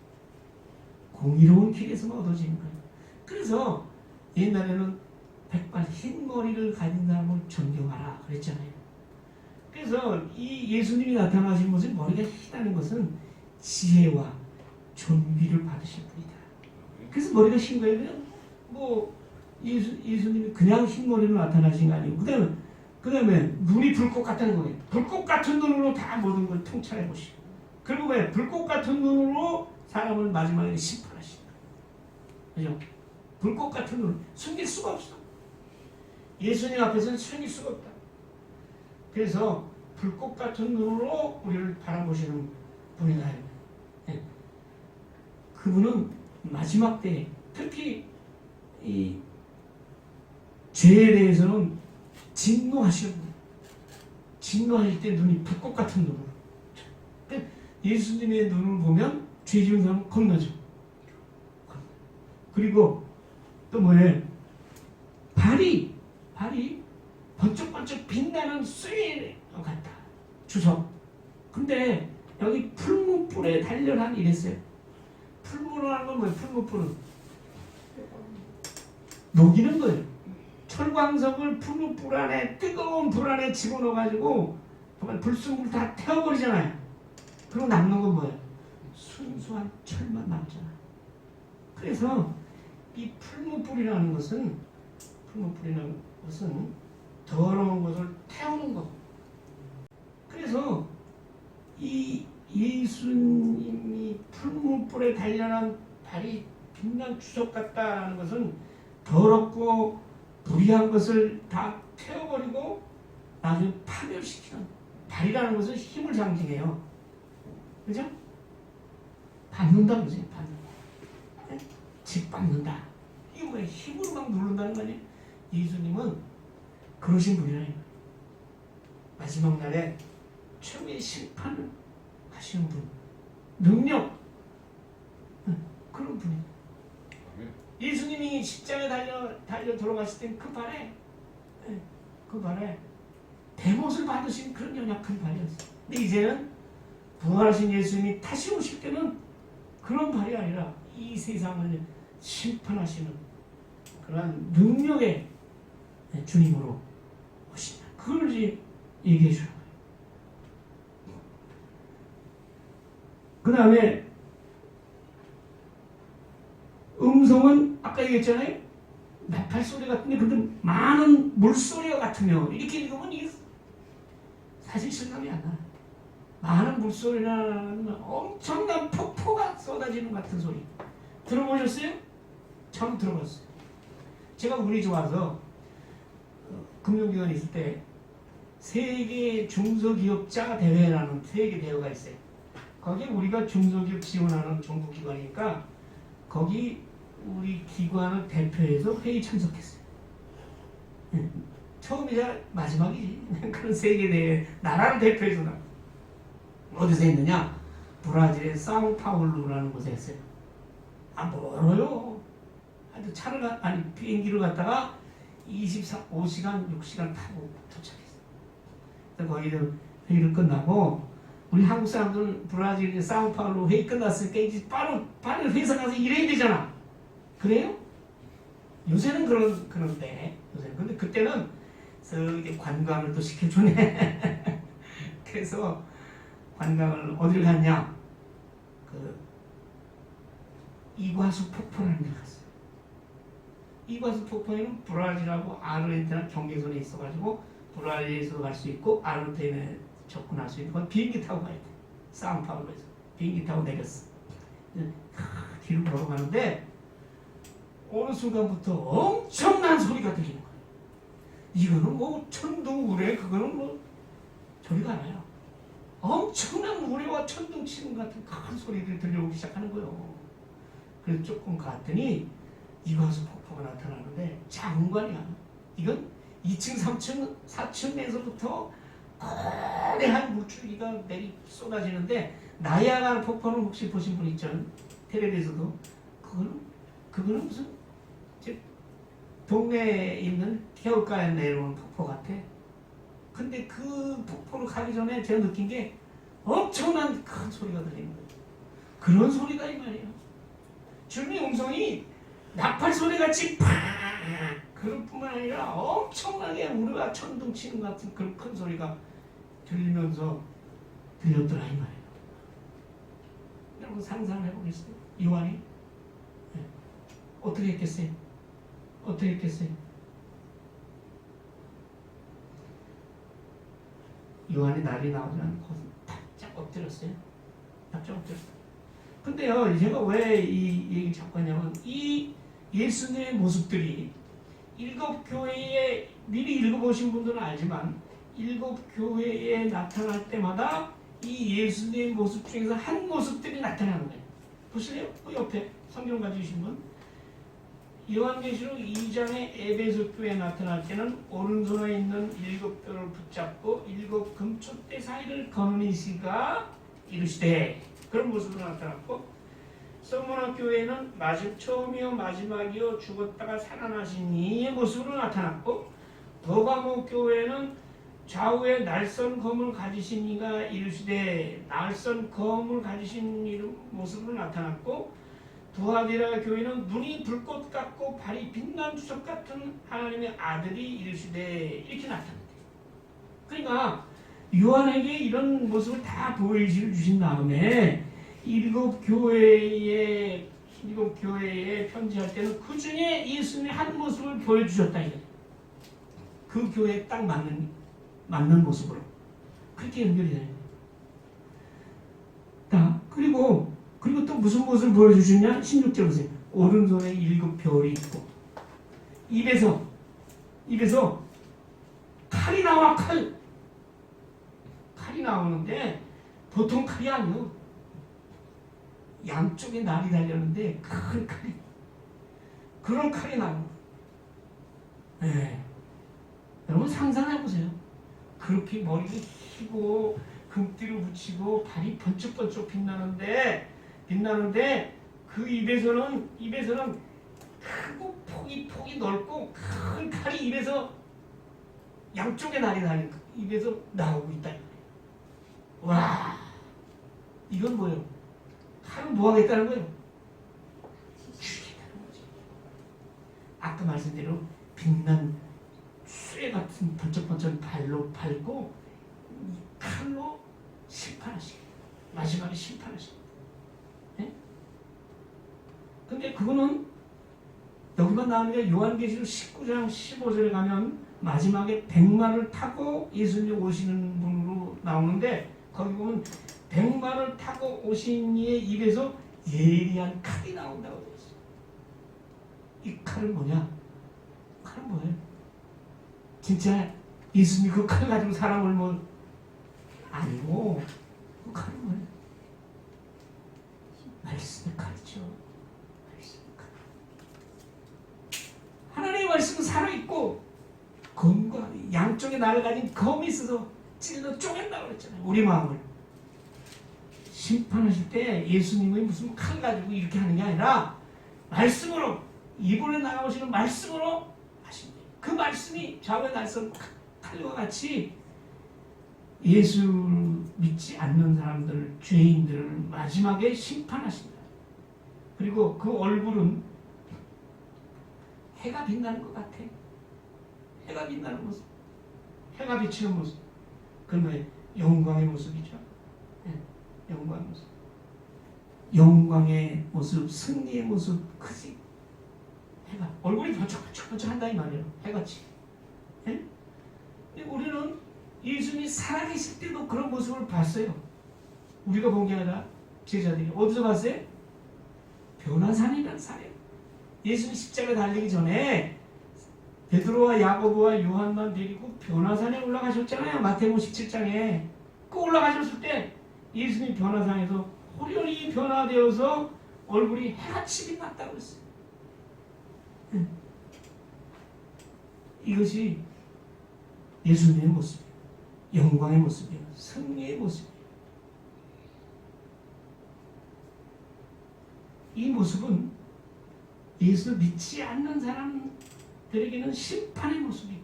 공의로운 길에서 얻어지는 거예요. 그래서 옛날에는 백발 흰 머리를 가진 사람을 존경하라 그랬잖아요. 그래서 이 예수님이 나타나신 것은 머리가 희다는 것은 지혜와 존귀를 받으실 분이다. 그래서 머리가 흰 거예요. 뭐 예수님이 그냥 흰 머리로 나타나신 거 아니고 그다음에 눈이 불꽃 같다는 거예요. 불꽃 같은 눈으로 다 모든 걸 통찰해 보시고 그리고 왜 불꽃 같은 눈으로 사람을 마지막에 심판하신다. 그죠? 불꽃 같은 눈 숨길 수가 없어. 예수님 앞에서는 숨길 수가 없다. 그래서 불꽃 같은 눈으로 우리를 바라보시는 분이다. 네. 그분은 마지막 때 특히 이 죄에 대해서는 진노하시는 분이에요. 진노하실 때 눈이 불꽃 같은 눈으로. 예수님의 눈을 보면 죄 지은 사람은 겁나죠. 그리고 또 뭐예요? 발이 번쩍번쩍 빛나는 쇠 같다. 주석. 근데 여기 풀무불에 단련한 이랬어요. 풀무라는 건 뭐예요? 풀무불은 녹이는 거예요. 철광석을 풀무불 안에 뜨거운 불 안에 집어넣어가지고 정말 불순물 다 태워버리잖아요. 그리고 남는 건 뭐예요? 순수한 철만 남잖아. 그래서 이 풀무불이라는 것은 더러운 것을 태우는 거. 그래서 이 예수님이 풀무불에 단련한 발이 빛난 주석 같다라는 것은 더럽고 불의한 것을 다 태워버리고 나중에 파멸시키는 발이라는 것은 힘을 상징해요. 그죠? 받는다 그지? 받는다. 짓밟는다. 이게 뭐야? 힘으로 막 누른다는 거 아니에요? 예수님은 그러신 분이라요. 마지막 날에 최후의 심판을 하시는 분, 능력, 그런 분이에요. 예수님이 십자가에 달려 돌아가실 땐 그 발에 대못을 받으신 그런 연약한 발이었어요. 근데 이제는 부활하신 예수님이 다시 오실 때는 그런 발이 아니라 이 세상을 심판하시는 그런 능력의 주님으로 오신다. 그걸 이제 얘기해 주는 거예요. 그 다음에 음성은 아까 얘기했잖아요. 나팔 소리 같은데 근데 많은 물소리가 같으면 이렇게 읽으면 이게 사실 실감이 안 나요. 많은 물소리나 엄청난 폭포가 쏟아지는 같은 소리 들어보셨어요? 처음 들어봤어요. 제가 운이 좋아서 금융기관에 있을 때 세계 중소기업자 대회라는 세계 대회가 있어요. 거기에 우리가 중소기업 지원하는 정부기관이니까 거기 우리 기관을 대표해서 회의 참석했어요. 처음이자 마지막이지. 그런 세계대회 나라를 대표해서 나. 어디서 했느냐? 브라질의 사우파울루라는 곳에 했어요. 멀어요. 비행기를 갔다가 25시간, 6시간 타고 도착했어요. 그래서 거기를 회의를 끝나고 우리 한국 사람들은 브라질 사우파울루 회의 끝났으니까 이제 바로 회사 가서 일해야 되잖아. 그래요? 요새는 그런데 요새는 근데 그때는 이렇게 관광을 또 시켜주네. 그래서 관광을 어디를 갔냐? 이과수 폭포라는 데 갔어요. 이과수 폭포에는 브라질하고 아르헨티나 경계선에 있어가지고 브라질에서 갈 수 있고 아르헨티나에 접근할 수 있는 건 비행기 타고 가야 돼. 사우파울루에서 비행기 타고 내렸어. 뒤로 걸어가는데 어느 순간부터 엄청난 소리가 들리는 거예요. 이거는 뭐 천둥 우레 그거는 뭐 소리가 나요. 엄청난 우레와 천둥 치는 같은 큰 소리들이 들려오기 시작하는 거예요. 그래서 조금 갔더니 이과수 폭포가 나타나는데 장관이야. 이건 2층, 3층, 4층에서부터 거대한 물줄기가 쏟아지는데 나이아가라 폭포는 혹시 보신 분 있죠? 텔레비에서도 그거는 무슨 동네에 있는 겨울가에 내려오는 폭포 같아. 근데 그 폭포를 가기 전에 제가 느낀 게 엄청난 큰 소리가 들리는 거예요. 그런 소리다 이 말이에요. 주님의 음성이 나팔 소리같이 팍 그럴 뿐만 아니라 엄청나게 우리가 천둥 치는 같은 그런 큰 소리가 들리면서 들렸더라 이 말이에요. 여러분 상상해 보겠어요? 요한이 어떻게 했겠어요? 어떻게 했겠어요? 요한이 날이 나오지 않고 바짝 엎드렸어요. 바짝 엎드렸어요. 근데요, 제가 왜 이 얘기 자꾸 하냐면 이 예수님의 모습들이 일곱 교회에 미리 읽어보신 분들은 알지만 일곱 교회에 나타날 때마다 이 예수님의 모습 중에서 한 모습들이 나타나는 거예요. 보실래요? 그 옆에 성경 가지신 분. 요한계시록 2장의 에베소 교회에 나타날 때는 오른손에 있는 일곱 뼈를 붙잡고 일곱 금촛대 사이를 거는 이시가 이르시되 그런 모습으로 나타났고, 서문화 교회는 처음이요 마지막이요 죽었다가 살아나신 이의 모습으로 나타났고, 버가모 교회는 좌우에 날선 검을 가지신 이가 이르시되 날선 검을 가지신 모습으로 나타났고, 두아디라 교회는 눈이 불꽃 같고 발이 빛난 주석 같은 하나님의 아들이 이르시되 이렇게 나타납니다. 그러니까 요한에게 이런 모습을 다 보여주신 다음에 일곱 교회에 편지할 때는 그 중에 예수님의 한 모습을 보여주셨다 이거예요. 그 교회에 딱 맞는 모습으로 그렇게 연결이 되는 거예요. 그리고 또 무슨 모습을 보여주시냐? 16절 보세요. 오른손에 일곱 별이 있고 입에서 칼이 나와. 칼이 나오는데 보통 칼이 아니요. 양쪽에 날이 달렸는데 큰 칼이, 그런 칼이 나옵니다. 네. 여러분 상상해 보세요. 그렇게 머리를 휘고 금띠를 붙이고 발이 번쩍번쩍 빛나는데 그 입에서는 크고 폭이 넓고 큰 칼이 입에서 양쪽에 날이 다니는 입에서 나오고 있다. 와, 이건 뭐예요? 칼은 뭐 하겠다는 거예요? 죽이겠다는 거지. 아까 말씀대로 빛난 쇠 같은 번쩍번쩍 발로 밟고 칼로 심판하시게. 마지막에 심판하시게. 네? 근데 그거는 여기만 나오는 게 요한계시록 19장 15절에 가면 마지막에 백마를 타고 예수님 오시는 분으로 나오는데 거기 보면 백마를 타고 오신 이의 입에서 예리한 칼이 나온다고 되어 있어요. 이 칼은 뭐냐? 칼은 뭐예요? 진짜 예수님이 그 칼 가지고 사람을 뭐 아니고 그 칼은 뭐예요? 말씀의 칼이죠. 말씀의 칼. 하나님의 말씀은 살아있고 검과 양쪽에 날을 가진 검이 있어서 찔러 쪼갠다고 그랬잖아요. 우리 마음을. 심판하실 때 예수님의 무슨 칼 가지고 이렇게 하는 게 아니라 말씀으로 이번에 나가오시는 말씀으로 하신대요. 그 말씀이 좌우의 날선 칼과 같이 예수를 믿지 않는 사람들, 죄인들을 마지막에 심판하신다. 그리고 그 얼굴은 해가 빛나는 것 같아. 해가 빛나는 모습. 해가 비치는 모습. 그건 영광의 모습이죠. 네, 영광의 모습. 영광의 모습, 승리의 모습, 크지. 해가 얼굴이 번쩍번쩍 한다 이 말이에요. 해같이. 네? 우리는 예수님이 살아계실 때도 그런 모습을 봤어요. 우리가 본 게 아니라 제자들이 어디서 봤어요? 변화산이라는 산이에요. 예수님 십자가에 달리기 전에 베드로와 야고보와 요한만 데리고 변화산에 올라가셨잖아요. 마태복음 17장에. 그 올라가셨을 때 예수님 변화산에서 호련히 변화되어서 얼굴이 해같이 빛났다고 했어요. 이것이 예수님의 모습이에요. 영광의 모습이에요. 승리의 모습이에요. 이 모습은 예수를 믿지 않는 사람들에게는 심판의 모습이고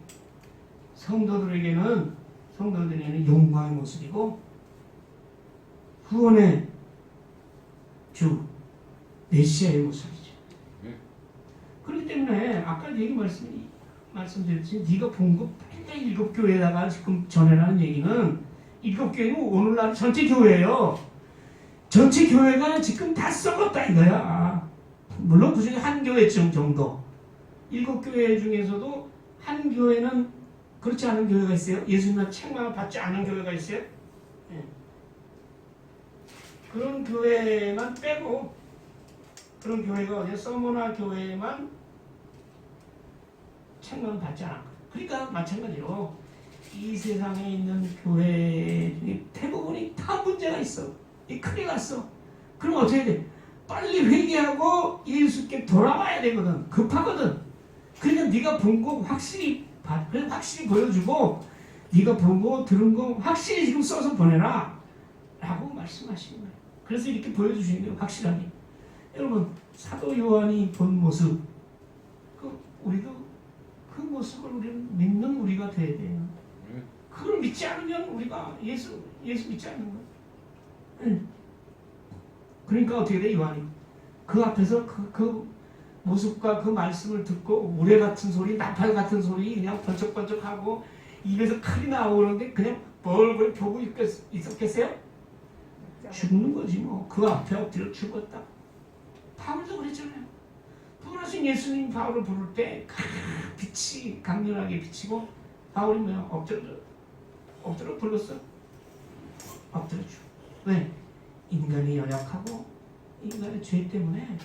성도들에게는 영광의 모습이고 구원의 주 메시아의 모습이죠. 그렇기 때문에 아까 얘기 말씀드렸지 네가 본 거 맨날 일곱 교회에다가 지금 전해라는 얘기는 일곱 교회는 오늘날 전체 교회예요. 전체 교회가 지금 다 썩었다 이거야. 물론 그 중에 한 교회쯤 정도. 일곱 교회 중에서도 한 교회는 그렇지 않은 교회가 있어요. 예수님의 책망을 받지 않은 교회가 있어요. 네. 그런 교회만 빼고 그런 교회가 어디야? 서머나 교회만 책망을 받지 않아. 그러니까 마찬가지로 이 세상에 있는 교회 중에 대부분이 다 문제가 있어. 이 큰일 났어. 그럼 어떻게 돼? 빨리 회개하고 예수께 돌아와야 되거든. 급하거든. 그러니까 네가 본 거 확실히 보여주고 네가 본 거 들은 거 확실히 지금 써서 보내라 라고 말씀하시는 거예요. 그래서 이렇게 보여주시는 거예요. 확실하게. 여러분 사도 요한이 본 모습 우리도 그 모습을 우리는 믿는 우리가 돼야 돼요. 그걸 믿지 않으면 우리가 예수 믿지 않는 거예요. 그러니까 어떻게 돼? 요한이 그 앞에서 그 모습과 그 말씀을 듣고 우레 같은 소리, 나팔 같은 소리 그냥 번쩍번쩍하고 입에서 칼이 나오는데 그냥 뭘 보고 있었겠어요? 죽는 거지 뭐. 그 앞에 엎드려 죽었다. 바울도 그랬잖아요. 부활하신 예수님 바울을 부를 때 빛이 강렬하게 비치고 바울이 뭐야? 엎드려 불렀어. 엎드려 죽어. 왜? 인간이 연약하고 인간의 죄 때문에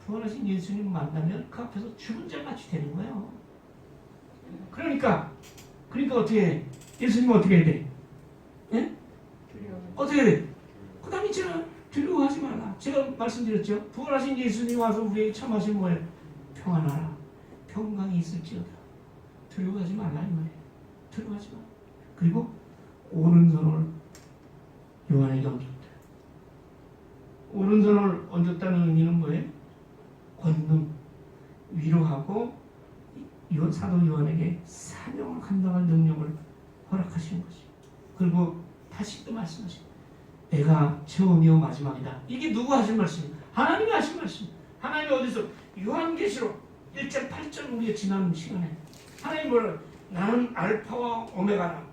부활하신 예수님 만나면 그 앞에서 죽은 자같이 되는 거예요. 그러니까 어떻게 해? 예수님은 어떻게 해야 돼? 예? 어떻게 해야 돼? 그 다음에 있잖아. 두려워하지 말라. 제가 말씀드렸죠. 부활하신 예수님 와서 우리에게 참하신 뭐예요? 평안하라. 평강이 있을지어다. 두려워하지 말라 이 말이에요. 두려워하지 마. 그리고 오른손을 요한에게 얹었다. 오른손을 얹었다는 의미는 뭐예요? 권능, 위로하고 사도 요한에게 사명을 감당할 능력을 허락하시는 것이죠. 그리고 다시 또 말씀하시고 내가 처음이요 마지막이다. 이게 누구 하신 말씀이에요? 하나님이 하신 말씀. 하나님이 어디서? 요한계시록 1장 8절 우리가 지난 시간에 하나님 뭐라? 나는 알파와 오메가라.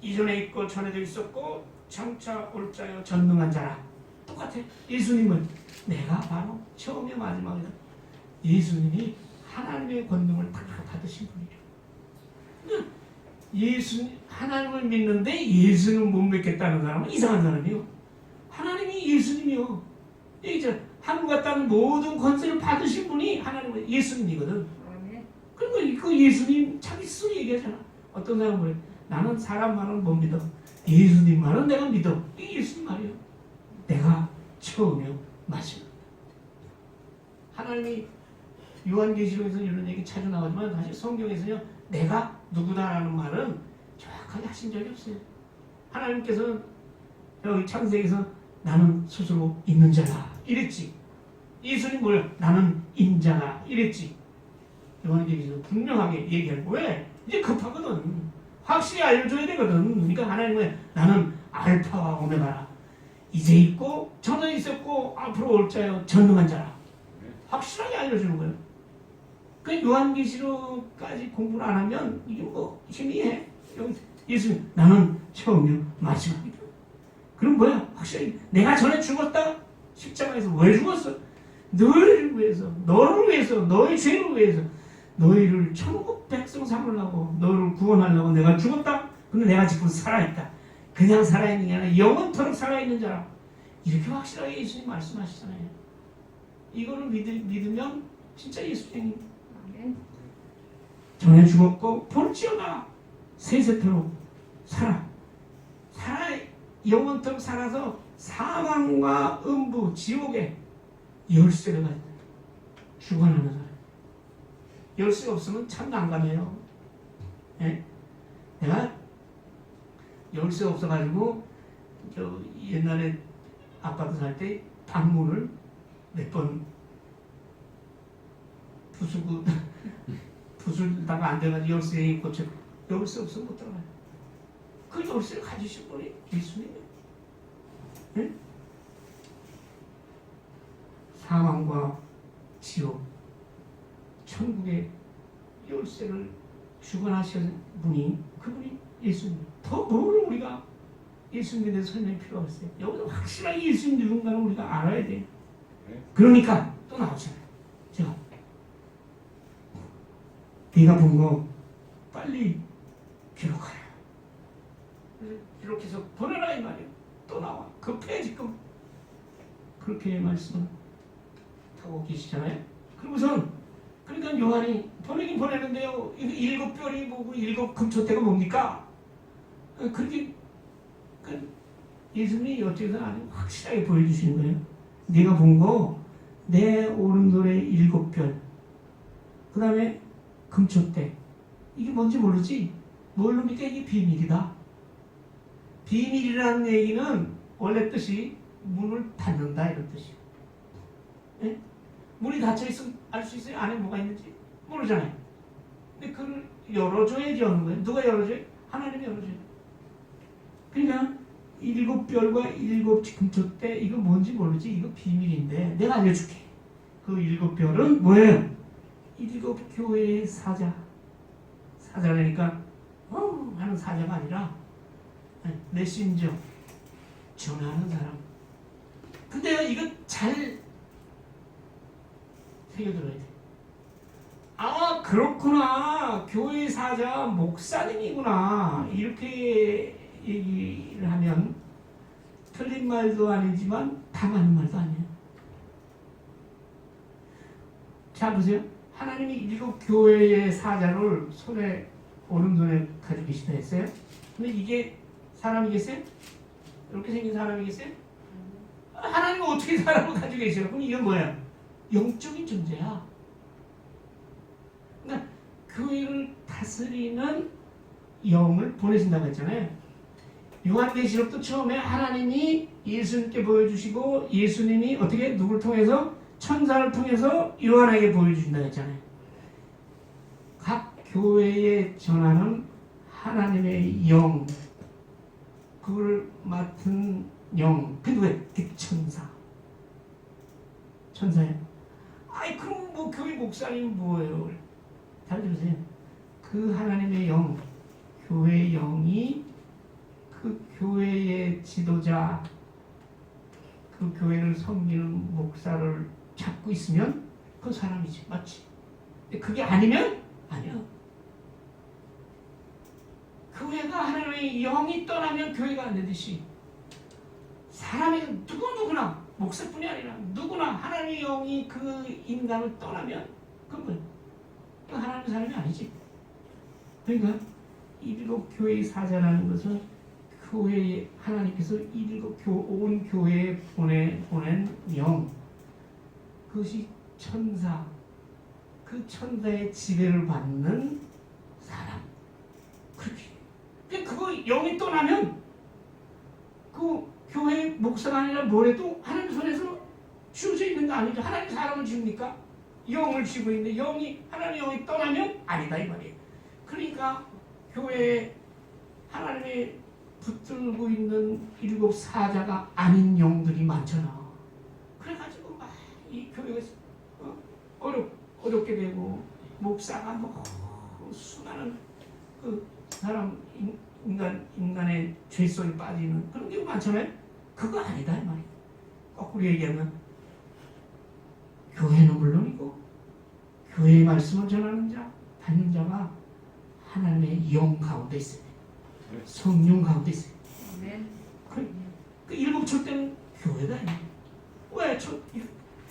이전에 있고 전에도 있었고 장차 올 자여 전능한 자라. 똑같아. 예수님은 내가 바로 처음이요 마지막이다. 예수님이 하나님의 권능을 다 받으신 분이죠. 하나님을 믿는데 예수님을 못 믿겠다는 사람은 이상한 사람이요. 하나님이 예수님이요. 이제 하늘과 땅 모든 권세를 받으신 분이 하나님은 예수님이거든. 그러니까 그 예수님 자기 스스로 얘기하잖아. 어떤 사람은 그래. 나는 사람 말은 못 믿어. 예수님만은 내가 믿어. 이게 예수님 말이에요. 내가 처음이요 마지막. 하나님이 요한계시록에서 이런 얘기 자주 나오지만 사실 성경에서요 내가 누구다라는 말은 정확하게 하신 적이 없어요. 하나님께서는 여기 창세기에서 나는 스스로 있는 자다 이랬지. 예수님 뭐야? 나는 인자다 이랬지. 요한계시록에서 분명하게 얘기하고 왜? 이제 급하거든. 확실히 알려줘야 되거든. 그러니까 하나님은 나는 알파와 오메가라. 이제 있고 전에 있었고 앞으로 올 자요 전능한 자라. 확실하게 알려주는 거예요. 그 요한계시록까지 공부를 안 하면 이게 뭐 희미해. 예수님 나는 처음이요 마지막이다. 그럼 뭐야? 확실히 내가 전에 죽었다. 십자가에서 왜 죽었어? 너희를 위해서, 너를 위해서, 너의 죄를 위해서, 너희를 천국 백성 삼으려고, 너를 구원하려고 내가 죽었다. 근데 내가 지금 살아있다. 그냥 살아있는 게 아니라 영원토록 살아있는 자라. 이렇게 확실하게 예수님 말씀하시잖아요. 이거를 믿으면 진짜 예수님이 전에 죽었고 볼지어다 세세토록 살아 영원토록 살아서 사망과 음부 지옥에 열쇠를 가진다. 주관하는 사람. 열쇠 없으면 참 난감해요. 예? 내가 열쇠 없어가지고 저 옛날에 아파트 살 때 방문을 몇 번 부술다가 안 돼가지고 열쇠에 꽂혀. 열쇠 없으면 못 들어가요. 그 열쇠를 가지신 분이 예수님이에요. 네? 사망과 지옥, 천국의 열쇠를 주관하신 분이 그분이 예수님. 더 뭘 우리가 예수님에 대해서 설명이 필요가 없어요. 여기서 확실하게 예수님 누군가를 우리가 알아야 돼요. 그러니까 또 나오잖아요. 제가 네가 본 거 빨리 기록하라. 기록해서 보내라 이 말이에요. 또 나와. 급해 지금. 그렇게 말씀을 하고 계시잖아요. 그러고선 그러니까 요한이 보내긴 보내는데요. 일곱 별이 뭐고 일곱 금초대가 뭡니까? 그렇게 예수님이 어쩌서 아주 확실하게 보여주시는 거예요. 네가 본 거 내 오른손에 일곱 별, 그 다음에 금초대. 이게 뭔지 모르지? 모릅니까? 이게 비밀이다. 비밀이라는 얘기는 원래 뜻이 문을 닫는다 이런 뜻이에요. 네? 문이 닫혀있으면 알 수 있어요? 안에 뭐가 있는지? 모르잖아요. 근데 그걸 열어줘야지 여는 거예요. 누가 열어줘요? 하나님이 열어줘요. 그러니까 일곱 별과 일곱 금초대 이거 뭔지 모르지? 이거 비밀인데 내가 알려줄게. 그 일곱 별은 뭐예요? 일곱 교회의 사자. 사자라니까 하는 사자가 아니라 메신저, 전하는 사람. 근데요 이거 잘 새겨들어야 돼. 아 그렇구나. 교회 사자 목사님이구나. 이렇게 얘기를 하면 틀린 말도 아니지만 다 맞는 말도 아니에요. 자 보세요. 하나님이 일곱 교회의 사자를 오른손에 가지고 계시다 했어요. 근데 이게 사람이겠어요? 이렇게 생긴 사람이겠어요? 하나님은 어떻게 사람을 가지고 계시나? 그럼 이건 뭐야? 영적인 존재야. 그러니까 교회를 다스리는 영을 보내신다고 했잖아요. 요한계시록도 처음에 하나님이 예수님께 보여주시고 예수님이 어떻게 누굴 통해서 천사를 통해서 요한에게 보여주신다고 했잖아요. 각 교회에 전하는 하나님의 영, 그걸 맡은 영, 그 누구예요? 그 천사예요. 아이 그럼 뭐 교회 목사님 뭐예요? 잘 들으세요. 그 하나님의 영, 교회의 영이 그 교회의 지도자, 그 교회를 섬기는 목사를 잡고 있으면 그 사람이지, 맞지? 근데 그게 아니면 아니야. 교회가 하나님의 영이 떠나면 교회가 안 되듯이 사람이 누구나 목사뿐이 아니라 누구나 하나님의 영이 그 인간을 떠나면 그건 뭐야? 하나님의 사람이 아니지. 그러니까 일곱 교회의 사자라는 것은 교회에 하나님께서 온 교회에 보낸 영, 그것이 천사, 그 천사의 지배를 받는 사람. 그렇게. 그거 영이 떠나면 그 교회 목사가 아니라 뭐래도 하나님 손에서 쥐어져 있는 거 아니죠. 하나님 사람을 지웁니까? 영을 쥐고 있는데 영이 하나님의 영이 떠나면 아니다 이 말이에요. 그러니까 교회에 하나님의 붙들고 있는 일곱 사자가 아닌 영들이 많잖아. 그래가지고 막 이 교회가 어렵게 되고 목사가 뭐 수많은 그 사람 인간의 죄 속에 빠지는 그런 게 많잖아요. 그거 아니다 이 말이에요. 거꾸로 얘기하면 교회는 물론이고 교회의 말씀을 전하는 자, 받는 자가 하나님의 영 가운데 있어요. 성령 가운데 있어요. 그 일곱 촛대는 교회가 아니에요. 왜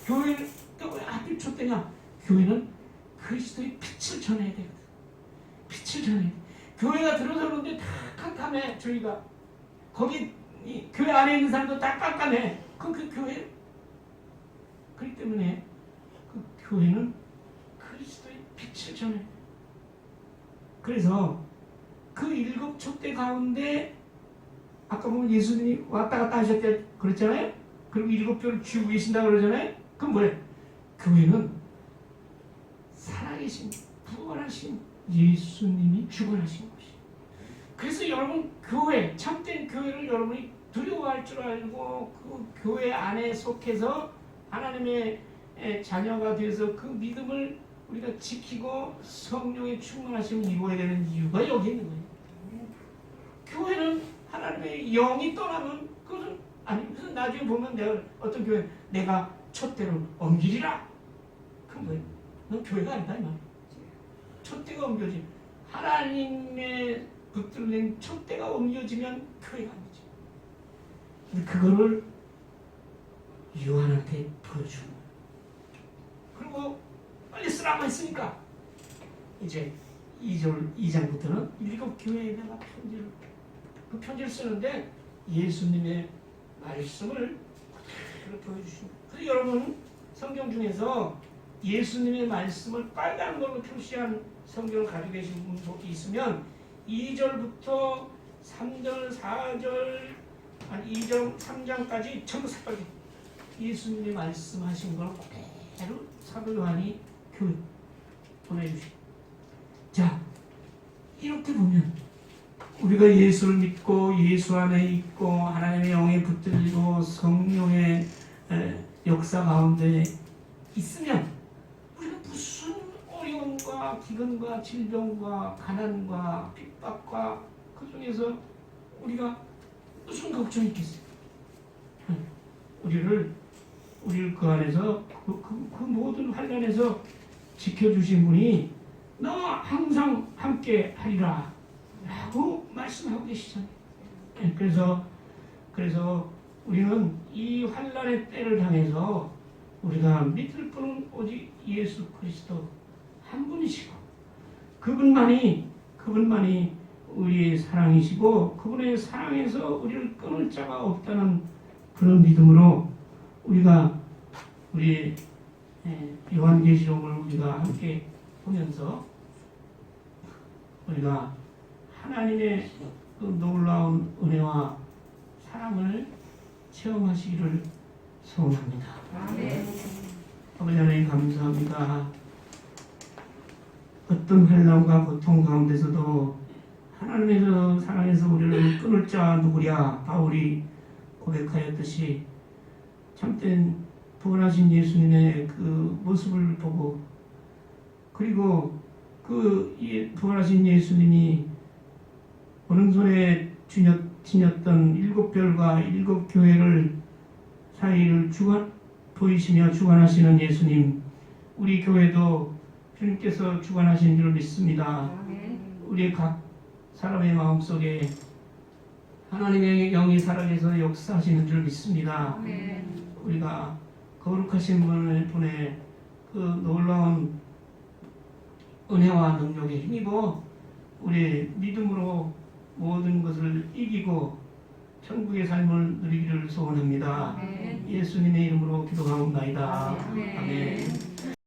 교회는 왜 하필 촛대냐? 교회는 그리스도의 빛을 전해야 되거든. 빛을 전해야 돼. 교회가 들어서는데 다 깜깜해. 저희가 거기 교회 안에 있는 사람도 다 깜깜해. 그 교회. 그렇기 때문에 그 교회는 그리스도의 빛을 전해. 그래서 그 일곱 촛대 가운데 아까 보면 예수님이 왔다 갔다 하셨대 그랬잖아요. 그리고 일곱 별을 쥐고 계신다 그러잖아요. 그럼 뭐예요? 교회는 살아계신 부활하신 예수님이 주관하신 것이. 그래서 여러분 교회, 참된 교회를 여러분이 두려워할 줄 알고 그 교회 안에 속해서 하나님의 자녀가 되어서 그 믿음을 우리가 지키고 성령의 충만하심을 이루어야 되는 이유가 여기 있는 거예요. 교회는 하나님의 영이 떠나면 그것은 아니 무슨 나중에 보면 내가 어떤 교회 내가 촛대를 옮기리라. 그건 뭐예요? 넌 교회가 아니다 이 말이야. 촛대가 옮겨지. 하나님의 붙들린 촛대가 옮겨지면 교회가 아니지. 근데 그거를 요한한테 보여주는 거예요. 그리고 빨리 쓰라고 했으니까 이제 2장부터는 일곱 교회에다가 그 편지를 쓰는데 예수님의 말씀을 그대로 보여주십니다. 그래서 여러분 성경 중에서 예수님의 말씀을 빨간 걸로 표시한 성경을 가지고 계신 분도 있으면 2절부터 3절, 4절, 2장, 3장까지 전부 새빨개 예수님의 말씀하신 걸 그대로 사도 요한이 교회 보내주시고. 자, 이렇게 보면 우리가 예수를 믿고 예수 안에 있고 하나님의 영에 붙들리고 성령의 역사 가운데 있으면 우리가 무슨 어려움과 기근과 질병과 가난과 핍박과 그 중에서 우리가 무슨 걱정이 있겠어요? 우리를 그 안에서 그 모든 환난에서 지켜주신 분이 너와 항상 함께 하리라 라고 말씀하고 계시잖아요. 그래서 우리는 이 환난의 때를 당해서 우리가 믿을 분은 오직 예수 그리스도 한 분이시고 그분만이 우리의 사랑이시고 그분의 사랑에서 우리를 끊을 자가 없다는 그런 믿음으로 우리가 우리 요한계시록을 우리가 함께 보면서 우리가 하나님의 그 놀라운 은혜와 사랑을 체험하시기를 소원합니다. 아버지 하나님 감사합니다. 어떤 환난과 고통 가운데서도 하나님의 사랑에서 우리를 끊을 자 누구랴 바울이 고백하였듯이 참된 부활하신 예수님의 그 모습을 보고 그리고 그 부활하신 예수님이 오른손에 지녔던 7별과 7교회를 사이를 보이시며 주관하시는 예수님, 우리 교회도 주님께서 주관하신 줄 믿습니다. 우리 각 사람의 마음속에 하나님의 영이 살아계서 역사하시는 줄 믿습니다. 우리가 거룩하신 분을 보내 그 놀라운 은혜와 능력에 힘입어 우리 믿음으로 모든 것을 이기고 천국의 삶을 누리기를 소원합니다. 예수님의 이름으로 기도하옵나이다. 아멘.